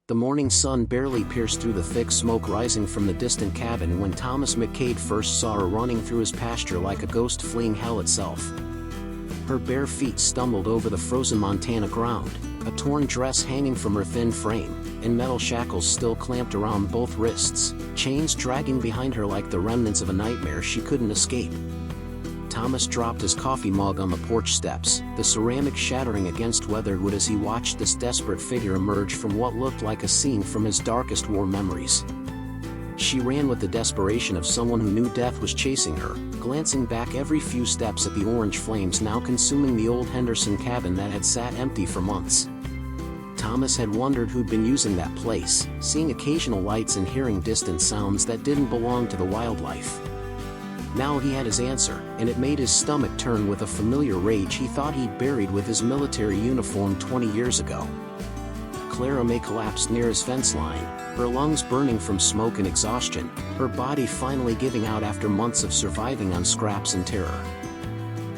The morning sun barely pierced through the thick smoke rising from the distant cabin when Thomas McCade first saw her running through his pasture like a ghost fleeing hell itself. Her bare feet stumbled over the frozen Montana ground, a torn dress hanging from her thin frame, and metal shackles still clamped around both wrists, chains dragging behind her like the remnants of a nightmare she couldn't escape. Thomas dropped his coffee mug on the porch steps, the ceramic shattering against weathered wood as he watched this desperate figure emerge from what looked like a scene from his darkest war memories. She ran with the desperation of someone who knew death was chasing her, glancing back every few steps at the orange flames now consuming the old Henderson cabin that had sat empty for months. Thomas had wondered who'd been using that place, seeing occasional lights and hearing distant sounds that didn't belong to the wildlife. Now he had his answer, and it made his stomach turn with a familiar rage he thought he'd buried with his military uniform 20 years ago. Clara May collapsed near his fence line, her lungs burning from smoke and exhaustion, her body finally giving out after months of surviving on scraps and terror.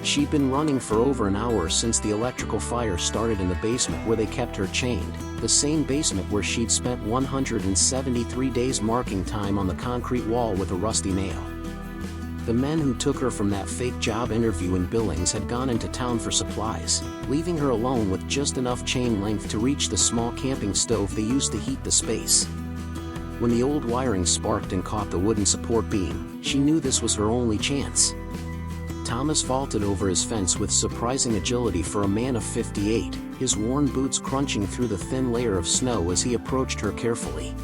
She'd been running for over an hour since the electrical fire started in the basement where they kept her chained, the same basement where she'd spent 173 days marking time on the concrete wall with a rusty nail. The men who took her from that fake job interview in Billings had gone into town for supplies, leaving her alone with just enough chain length to reach the small camping stove they used to heat the space. When the old wiring sparked and caught the wooden support beam, she knew this was her only chance. Thomas vaulted over his fence with surprising agility for a man of 58, his worn boots crunching through the thin layer of snow as he approached her carefully.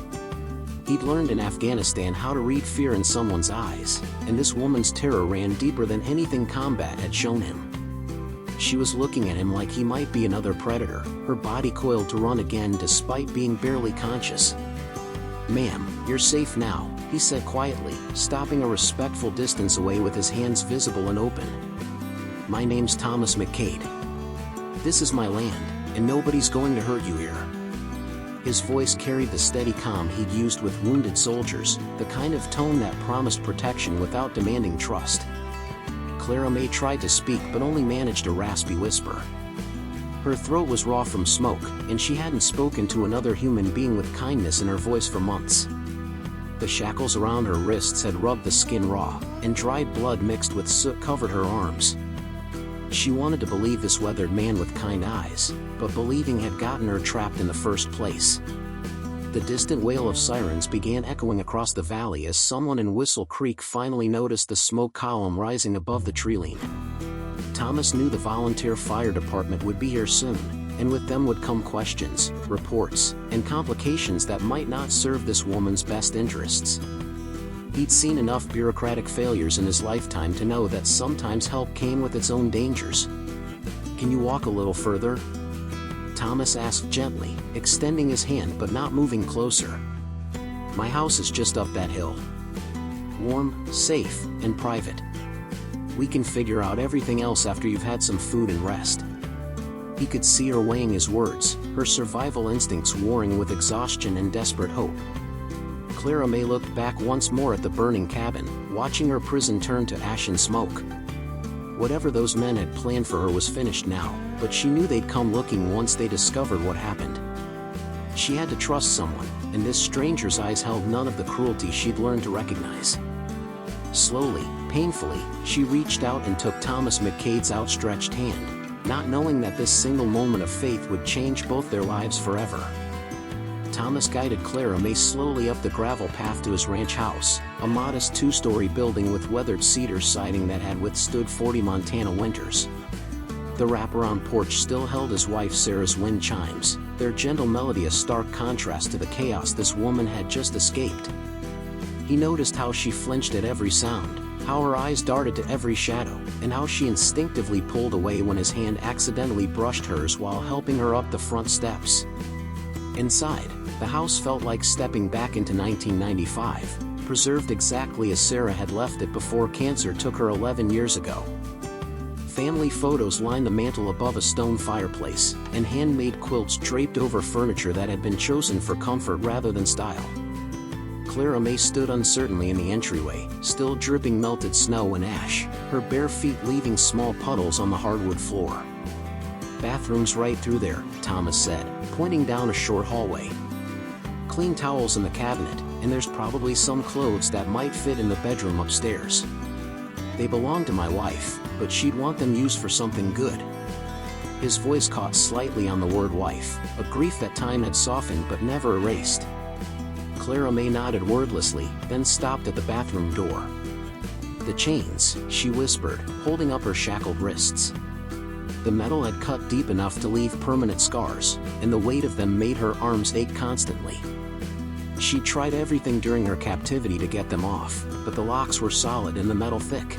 He'd learned in Afghanistan how to read fear in someone's eyes, and this woman's terror ran deeper than anything combat had shown him. She was looking at him like he might be another predator, her body coiled to run again despite being barely conscious. "Ma'am, you're safe now," he said quietly, stopping a respectful distance away with his hands visible and open. "My name's Thomas McCade. This is my land, and nobody's going to hurt you here." His voice carried the steady calm he'd used with wounded soldiers, the kind of tone that promised protection without demanding trust. Clara May tried to speak but only managed a raspy whisper. Her throat was raw from smoke, and she hadn't spoken to another human being with kindness in her voice for months. The shackles around her wrists had rubbed the skin raw, and dried blood mixed with soot covered her arms. She wanted to believe this weathered man with kind eyes, but believing had gotten her trapped in the first place. The distant wail of sirens began echoing across the valley as someone in Whistle Creek finally noticed the smoke column rising above the tree line. Thomas knew the volunteer fire department would be here soon, and with them would come questions, reports, and complications that might not serve this woman's best interests. He'd seen enough bureaucratic failures in his lifetime to know that sometimes help came with its own dangers. "Can you walk a little further?" Thomas asked gently, extending his hand but not moving closer. "My house is just up that hill. Warm, safe, and private. We can figure out everything else after you've had some food and rest." He could see her weighing his words, her survival instincts warring with exhaustion and desperate hope. Clara May looked back once more at the burning cabin, watching her prison turn to ash and smoke. Whatever those men had planned for her was finished now, but she knew they'd come looking once they discovered what happened. She had to trust someone, and this stranger's eyes held none of the cruelty she'd learned to recognize. Slowly, painfully, she reached out and took Thomas McCade's outstretched hand, not knowing that this single moment of faith would change both their lives forever. Thomas guided Clara May slowly up the gravel path to his ranch house, a modest two-story building with weathered cedar siding that had withstood 40 Montana winters. The wraparound porch still held his wife Sarah's wind chimes, their gentle melody a stark contrast to the chaos this woman had just escaped. He noticed how she flinched at every sound, how her eyes darted to every shadow, and how she instinctively pulled away when his hand accidentally brushed hers while helping her up the front steps. Inside, the house felt like stepping back into 1995, preserved exactly as Sarah had left it before cancer took her 11 years ago. Family photos lined the mantel above a stone fireplace, and handmade quilts draped over furniture that had been chosen for comfort rather than style. Clara May stood uncertainly in the entryway, still dripping melted snow and ash, her bare feet leaving small puddles on the hardwood floor. "Bathroom's right through there," Thomas said, pointing down a short hallway. clean towels in the cabinet, and there's probably some clothes that might fit in the bedroom upstairs. They belong to my wife, but she'd want them used for something good." His voice caught slightly on the word wife, a grief that time had softened but never erased. Clara May nodded wordlessly, then stopped at the bathroom door. "The chains," she whispered, holding up her shackled wrists. The metal had cut deep enough to leave permanent scars, and the weight of them made her arms ache constantly. She tried everything during her captivity to get them off, but the locks were solid and the metal thick.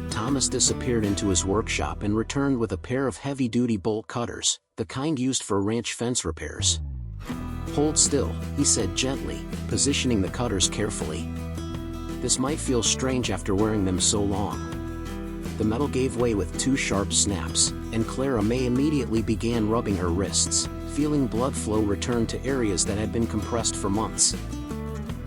Thomas disappeared into his workshop and returned with a pair of heavy-duty bolt cutters, the kind used for ranch fence repairs. "Hold still," he said gently, positioning the cutters carefully. "This might feel strange after wearing them so long." The metal gave way with 2 sharp snaps, and Clara May immediately began rubbing her wrists, feeling blood flow return to areas that had been compressed for months.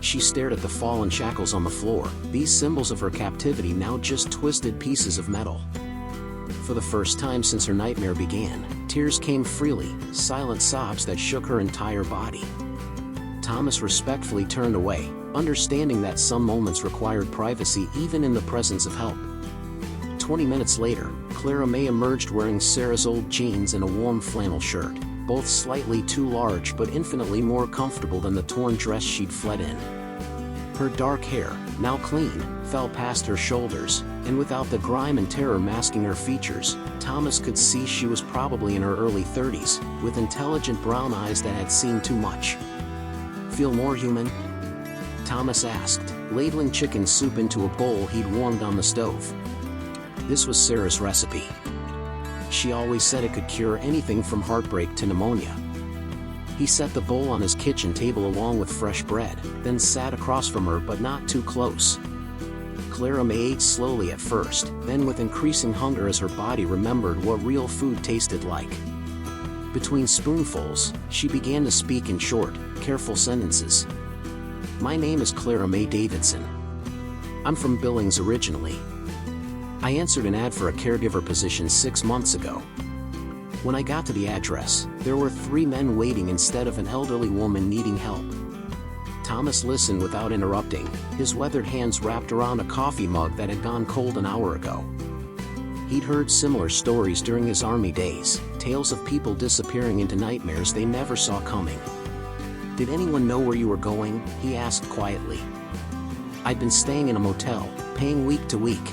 She stared at the fallen shackles on the floor, these symbols of her captivity now just twisted pieces of metal. For the first time since her nightmare began, tears came freely, silent sobs that shook her entire body. Thomas respectfully turned away, understanding that some moments required privacy even in the presence of help. 20 minutes later, Clara May emerged wearing Sarah's old jeans and a warm flannel shirt, both slightly too large but infinitely more comfortable than the torn dress she'd fled in. Her dark hair, now clean, fell past her shoulders, and without the grime and terror masking her features, Thomas could see she was probably in her early 30s, with intelligent brown eyes that had seen too much. "Feel more human?" Thomas asked, ladling chicken soup into a bowl he'd warmed on the stove. This was Sarah's recipe. She always said it could cure anything from heartbreak to pneumonia. He set the bowl on his kitchen table along with fresh bread, then sat across from her but not too close. Clara May ate slowly at first, then with increasing hunger as her body remembered what real food tasted like. Between spoonfuls, she began to speak in short, careful sentences. "My name is Clara May Davidson. I'm from Billings originally. I answered an ad for a caregiver position 6 months ago. When I got to the address, there were 3 men waiting instead of an elderly woman needing help." Thomas listened without interrupting, his weathered hands wrapped around a coffee mug that had gone cold an hour ago. He'd heard similar stories during his army days, tales of people disappearing into nightmares they never saw coming. "Did anyone know where you were going?" he asked quietly. "I'd been staying in a motel, paying week to week.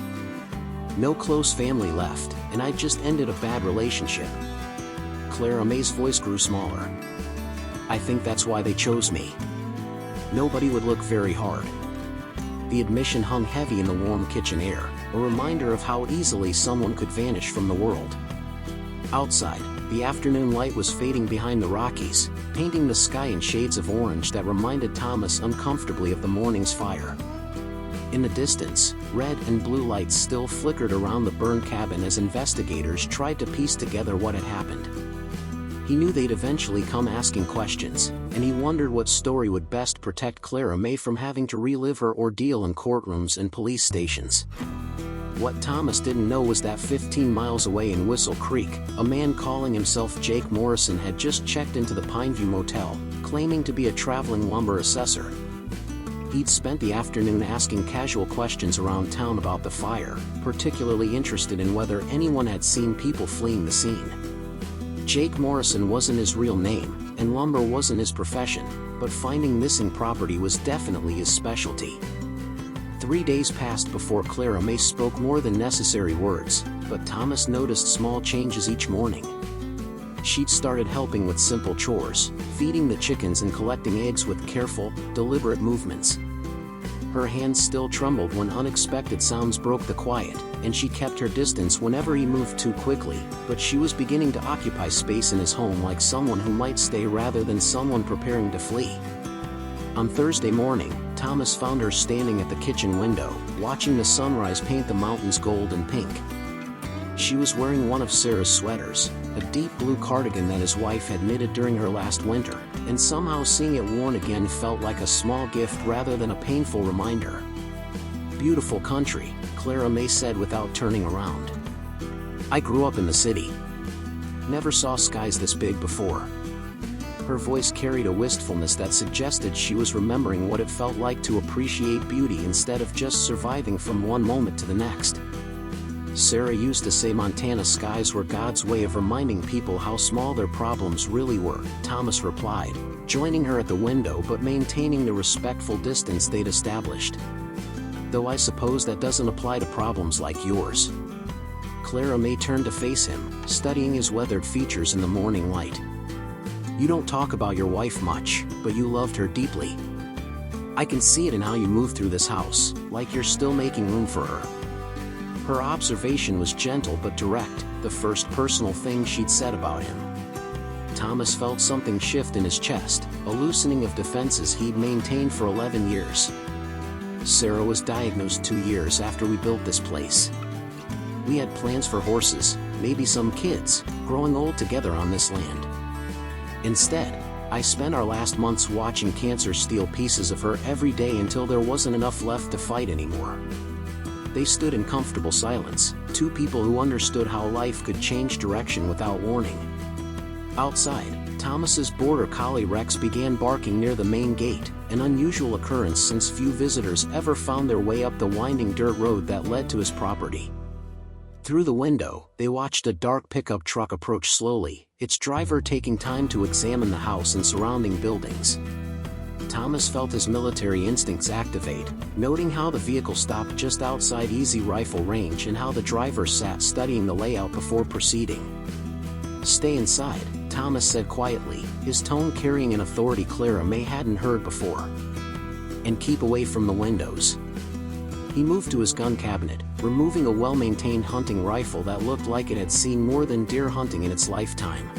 No close family left, and I just ended a bad relationship." Clara May's voice grew smaller. "I think that's why they chose me. Nobody would look very hard." The admission hung heavy in the warm kitchen air, a reminder of how easily someone could vanish from the world. Outside, the afternoon light was fading behind the Rockies, painting the sky in shades of orange that reminded Thomas uncomfortably of the morning's fire. In the distance, red and blue lights still flickered around the burned cabin as investigators tried to piece together what had happened. He knew they'd eventually come asking questions, and he wondered what story would best protect Clara May from having to relive her ordeal in courtrooms and police stations. What Thomas didn't know was that 15 miles away in Whistle Creek, a man calling himself Jake Morrison had just checked into the Pineview Motel, claiming to be a traveling lumber assessor. He'd spent the afternoon asking casual questions around town about the fire, particularly interested in whether anyone had seen people fleeing the scene. Jake Morrison wasn't his real name, and lumber wasn't his profession, but finding missing property was definitely his specialty. 3 days passed before Clara May spoke more than necessary words, but Thomas noticed small changes each morning. She'd started helping with simple chores, feeding the chickens and collecting eggs with careful, deliberate movements. Her hands still trembled when unexpected sounds broke the quiet, and she kept her distance whenever he moved too quickly, but she was beginning to occupy space in his home like someone who might stay rather than someone preparing to flee. On Thursday morning, Thomas found her standing at the kitchen window, watching the sunrise paint the mountains gold and pink. She was wearing one of Sarah's sweaters, a deep blue cardigan that his wife had knitted during her last winter, and somehow seeing it worn again felt like a small gift rather than a painful reminder. "Beautiful country," Clara May said without turning around. "I grew up in the city. Never saw skies this big before." Her voice carried a wistfulness that suggested she was remembering what it felt like to appreciate beauty instead of just surviving from one moment to the next. Sarah used to say Montana skies were God's way of reminding people how small their problems really were, Thomas replied, joining her at the window but maintaining the respectful distance they'd established. Though I suppose that doesn't apply to problems like yours. Clara May turned to face him, studying his weathered features in the morning light. You don't talk about your wife much, but you loved her deeply. I can see it in how you move through this house, like you're still making room for her. Her observation was gentle but direct, the first personal thing she'd said about him. Thomas felt something shift in his chest, a loosening of defenses he'd maintained for 11 years. Sarah was diagnosed 2 years after we built this place. We had plans for horses, maybe some kids, growing old together on this land. Instead, I spent our last months watching cancer steal pieces of her every day until there wasn't enough left to fight anymore. They stood in comfortable silence, two people who understood how life could change direction without warning. Outside, Thomas's border collie Rex began barking near the main gate, an unusual occurrence since few visitors ever found their way up the winding dirt road that led to his property. Through the window, they watched a dark pickup truck approach slowly, its driver taking time to examine the house and surrounding buildings. Thomas felt his military instincts activate, noting how the vehicle stopped just outside easy rifle range and how the driver sat studying the layout before proceeding. Stay inside, Thomas said quietly, his tone carrying an authority Clara May hadn't heard before. And keep away from the windows. He moved to his gun cabinet, removing a well-maintained hunting rifle that looked like it had seen more than deer hunting in its lifetime.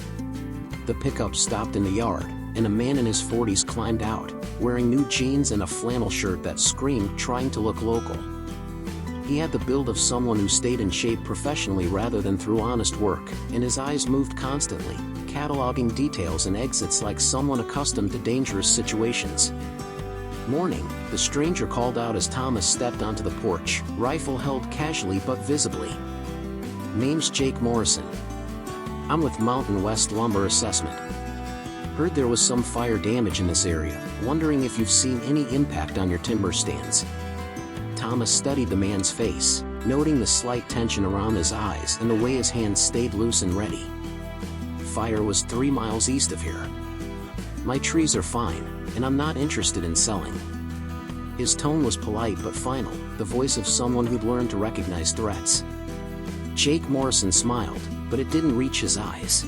The pickup stopped in the yard, and a man in his 40s climbed out, wearing new jeans and a flannel shirt that screamed trying to look local. He had the build of someone who stayed in shape professionally rather than through honest work, and his eyes moved constantly, cataloging details and exits like someone accustomed to dangerous situations. Morning, the stranger called out as Thomas stepped onto the porch, rifle held casually but visibly. Name's Jake Morrison. I'm with Mountain West Lumber Assessment. Heard there was some fire damage in this area, wondering if you've seen any impact on your timber stands. Thomas studied the man's face, noting the slight tension around his eyes and the way his hands stayed loose and ready. Fire was 3 miles east of here. My trees are fine, and I'm not interested in selling. His tone was polite but final, the voice of someone who'd learned to recognize threats. Jake Morrison smiled, but it didn't reach his eyes.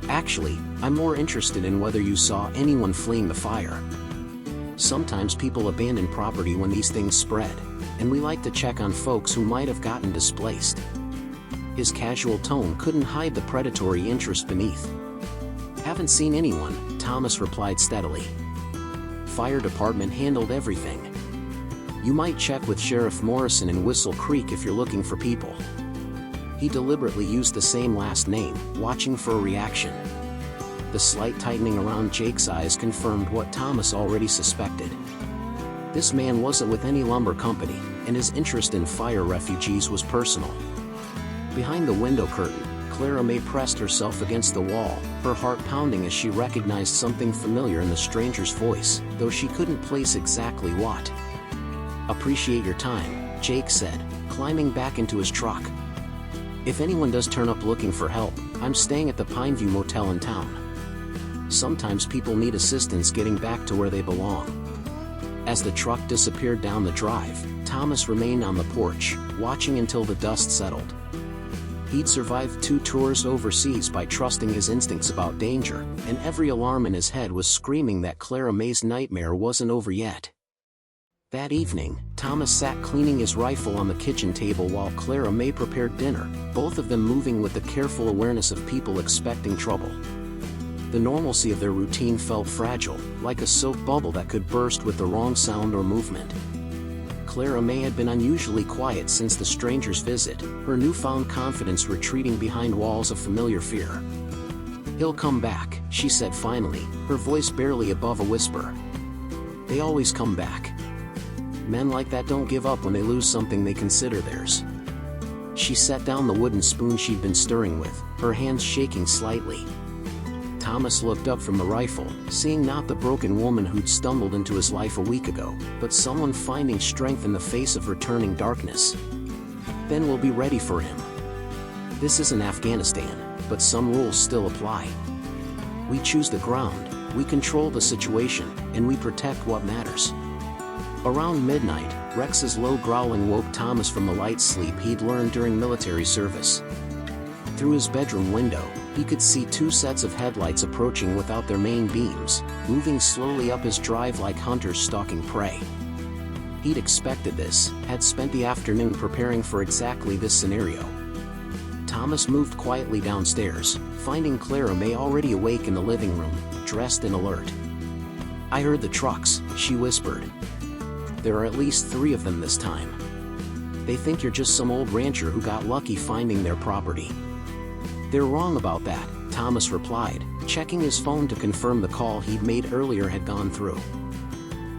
Actually, I'm more interested in whether you saw anyone fleeing the fire. Sometimes people abandon property when these things spread, and we like to check on folks who might have gotten displaced. His casual tone couldn't hide the predatory interest beneath. Haven't seen anyone, Thomas replied steadily. Fire department handled everything. You might check with Sheriff Morrison in Whistle Creek if you're looking for people. He deliberately used the same last name, watching for a reaction. The slight tightening around Jake's eyes confirmed what Thomas already suspected. This man wasn't with any lumber company, and his interest in fire refugees was personal. Behind the window curtain, Clara May pressed herself against the wall, her heart pounding as she recognized something familiar in the stranger's voice, though she couldn't place exactly what. Appreciate your time, Jake said, climbing back into his truck. If anyone does turn up looking for help, I'm staying at the Pineview Motel in town. Sometimes people need assistance getting back to where they belong. As the truck disappeared down the drive, Thomas remained on the porch, watching until the dust settled. He'd survived 2 tours overseas by trusting his instincts about danger, and every alarm in his head was screaming that Clara May's nightmare wasn't over yet. That evening, Thomas sat cleaning his rifle on the kitchen table while Clara May prepared dinner, both of them moving with the careful awareness of people expecting trouble. The normalcy of their routine felt fragile, like a soap bubble that could burst with the wrong sound or movement. Clara May had been unusually quiet since the stranger's visit, her newfound confidence retreating behind walls of familiar fear. He'll come back, she said finally, her voice barely above a whisper. They always come back. Men like that don't give up when they lose something they consider theirs. She set down the wooden spoon she'd been stirring with, her hands shaking slightly. Thomas looked up from the rifle, seeing not the broken woman who'd stumbled into his life a week ago, but someone finding strength in the face of returning darkness. Then we'll be ready for him. This isn't Afghanistan, but some rules still apply. We choose the ground, we control the situation, and we protect what matters. Around midnight, Rex's low growling woke Thomas from the light sleep he'd learned during military service. Through his bedroom window, he could see two sets of headlights approaching without their main beams, moving slowly up his drive like hunters stalking prey. He'd expected this, had spent the afternoon preparing for exactly this scenario. Thomas moved quietly downstairs, finding Clara May already awake in the living room, dressed and alert. "I heard the trucks," she whispered. "There are at least 3 of them this time. They think you're just some old rancher who got lucky finding their property." "They're wrong about that," Thomas replied, checking his phone to confirm the call he'd made earlier had gone through.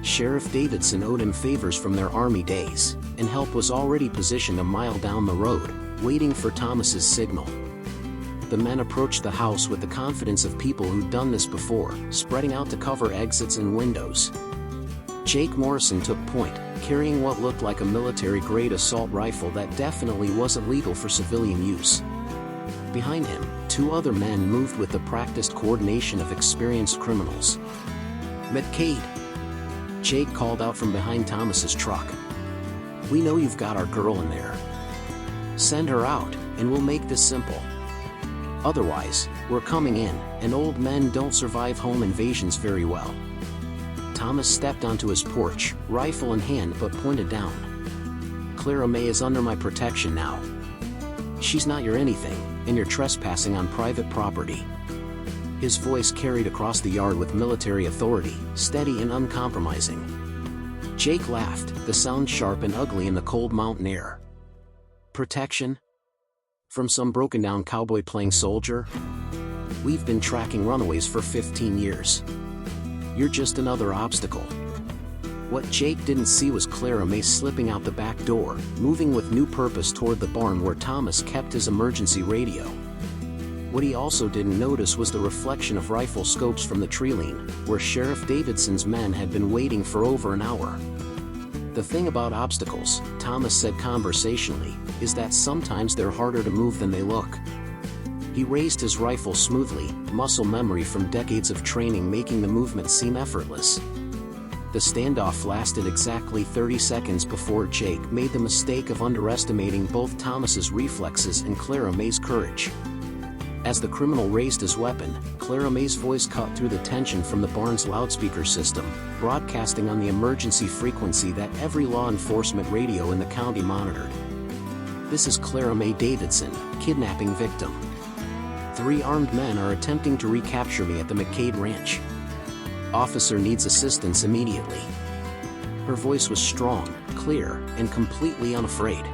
Sheriff Davidson owed him favors from their Army days, and help was already positioned a mile down the road, waiting for Thomas's signal. The men approached the house with the confidence of people who'd done this before, spreading out to cover exits and windows. Jake Morrison took point, carrying what looked like a military-grade assault rifle that definitely wasn't legal for civilian use. Behind him, 2 other men moved with the practiced coordination of experienced criminals. "McCade!" Jake called out from behind Thomas's truck. "We know you've got our girl in there. Send her out, and we'll make this simple. Otherwise, we're coming in, and old men don't survive home invasions very well." Thomas stepped onto his porch, rifle in hand but pointed down. "Clara May is under my protection now. She's not your anything, and you're trespassing on private property." His voice carried across the yard with military authority, steady and uncompromising. Jake laughed, the sound sharp and ugly in the cold mountain air. "Protection? From some broken-down cowboy playing soldier? We've been tracking runaways for 15 years. You're just another obstacle." What Jake didn't see was Clara May slipping out the back door, moving with new purpose toward the barn where Thomas kept his emergency radio. What he also didn't notice was the reflection of rifle scopes from the treeline, where Sheriff Davidson's men had been waiting for over an hour. "The thing about obstacles," Thomas said conversationally, "is that sometimes they're harder to move than they look." He raised his rifle smoothly, muscle memory from decades of training making the movement seem effortless. The standoff lasted exactly 30 seconds before Jake made the mistake of underestimating both Thomas's reflexes and Clara May's courage. As the criminal raised his weapon, Clara May's voice cut through the tension from the barn's loudspeaker system, broadcasting on the emergency frequency that every law enforcement radio in the county monitored. "This is Clara May Davidson, kidnapping victim. 3 armed men are attempting to recapture me at the McCade Ranch. Officer needs assistance immediately." Her voice was strong, clear, and completely unafraid.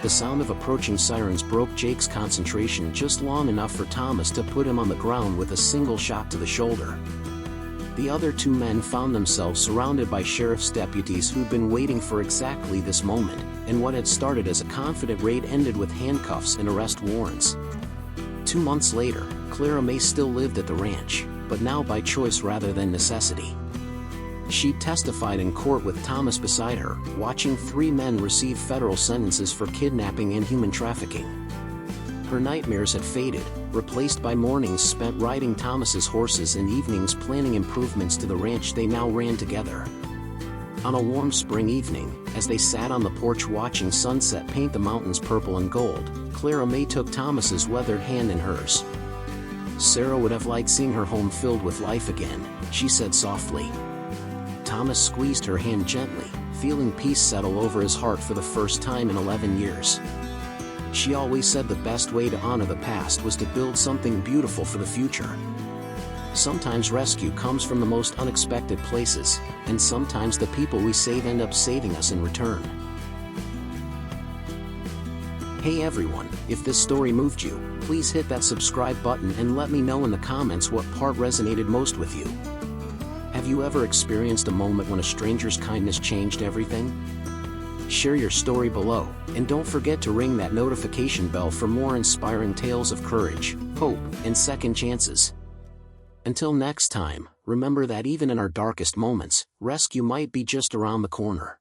The sound of approaching sirens broke Jake's concentration just long enough for Thomas to put him on the ground with a single shot to the shoulder. The other 2 men found themselves surrounded by sheriff's deputies who'd been waiting for exactly this moment, and what had started as a confident raid ended with handcuffs and arrest warrants. 2 months later, Clara May still lived at the ranch, but now by choice rather than necessity. She testified in court with Thomas beside her, watching 3 men receive federal sentences for kidnapping and human trafficking. Her nightmares had faded, replaced by mornings spent riding Thomas's horses and evenings planning improvements to the ranch they now ran together. On a warm spring evening, as they sat on the porch watching sunset paint the mountains purple and gold, Clara May took Thomas's weathered hand in hers. "Sarah would have liked seeing her home filled with life again," she said softly. Thomas squeezed her hand gently, feeling peace settle over his heart for the first time in 11 years. She always said the best way to honor the past was to build something beautiful for the future. Sometimes rescue comes from the most unexpected places, and sometimes the people we save end up saving us in return. Hey everyone, if this story moved you, please hit that subscribe button and let me know in the comments what part resonated most with you. Have you ever experienced a moment when a stranger's kindness changed everything? Share your story below, and don't forget to ring that notification bell for more inspiring tales of courage, hope, and second chances. Until next time, remember that even in our darkest moments, rescue might be just around the corner.